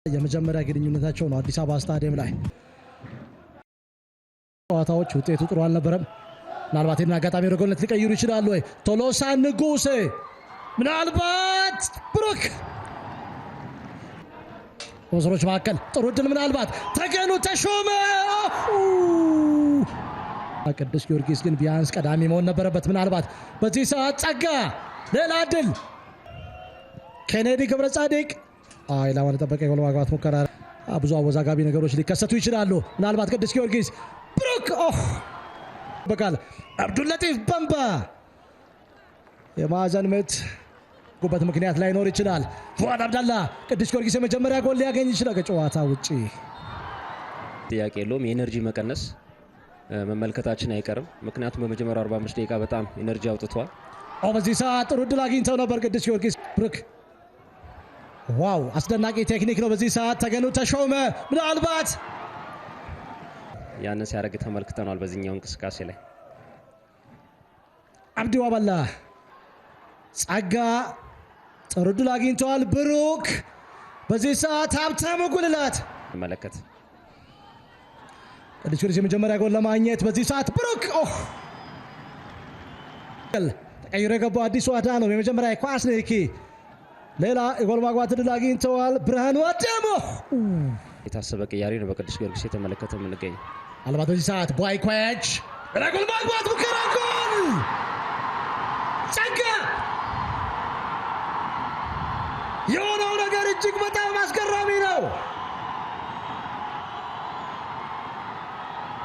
የመጀመሪያ ግንኙነታቸው ነው አዲስ አበባ ስታዲየም ላይ። ጨዋታዎች ውጤቱ ጥሩ አልነበረም። ምናልባት ይህን አጋጣሚ ወደ ጎልነት ሊቀይሩ ይችላሉ ወይ? ቶሎሳ ንጉሴ ምናልባት ብሩክ ወንዘሮች መካከል ጥሩ ድል ምናልባት ተገኑ ተሾመ። ቅዱስ ጊዮርጊስ ግን ቢያንስ ቀዳሚ መሆን ነበረበት። ምናልባት በዚህ ሰዓት ጸጋ ሌላ ድል ኬኔዲ ገብረ ጻዲቅ ኢላማን የጠበቀ የጎል ማግባት ሙከራ። ብዙ አወዛጋቢ ነገሮች ሊከሰቱ ይችላሉ። ምናልባት ቅዱስ ጊዮርጊስ ብሩክ በቃል አብዱልለጢፍ በምባ የማዕዘን ምት ጉበት ምክንያት ላይኖር ይችላል። ፉአድ አብደላ ቅዱስ ጊዮርጊስ የመጀመሪያ ጎል ሊያገኝ ይችላል ከጨዋታ ውጪ። ጥያቄ የለውም። የኤነርጂ መቀነስ መመልከታችን አይቀርም። ምክንያቱም በመጀመሪያው 45 ደቂቃ በጣም ኤነርጂ አውጥቷል። በዚህ ሰዓት ጥሩ ድል አግኝተው ነበር ቅዱስ ጊዮርጊስ። ብሩክ ዋው አስደናቂ ቴክኒክ ነው። በዚህ ሰዓት ተገኑ ተሾመ ምናልባት ያንን ሲያደርግ ተመልክተናል በዚህኛው እንቅስቃሴ ላይ። አብዲ ዋበላ ጸጋ ጥሩ ድል አግኝተዋል። ብሩክ በዚህ ሰዓት ሀብታሙ ጉልላት መለከት ቅዱስ ጊዮርጊስ የመጀመሪያ ጎል ለማግኘት በዚህ ሰዓት ብሩክ ተቀይሮ የገባው አዲሱ አዳነው የመጀመሪያ ኳስ ንክኪ ሌላ የጎል ማግባት ድል አግኝተዋል። ብርሃኑ አዳሙ የታሰበ ቅያሪ ነው በቅዱስ ጊዮርጊስ የተመለከተ የምንገኝ። አልባት በዚህ ሰዓት ቧይኳያች ጎል ማግባት ሙከራ ጎል ጸጋ የሆነው ነገር እጅግ በጣም አስገራሚ ነው።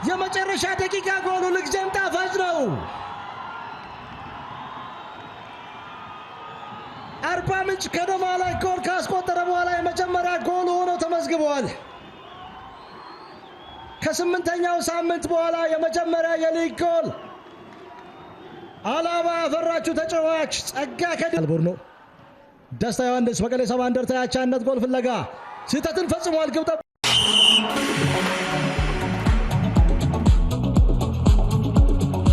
የመጨረሻ ደቂቃ ጎሉ ልግጀም ጣፋጭ ነው። አርባ ምንጭ ከነማ ላይ ጎል ካስቆጠረ በኋላ የመጀመሪያ ጎል ሆኖ ተመዝግቧል። ከ8ኛው ሳምንት በኋላ የመጀመሪያ የሊግ ጎል አላባ ያፈራችው ተጫዋች ጸጋ ከድልቡርኖ ደስታ ዮሐንስ መቀሌ ሰባ እንደርታ ያቻነት ጎል ፍለጋ ስህተትን ፈጽሟል። ግብ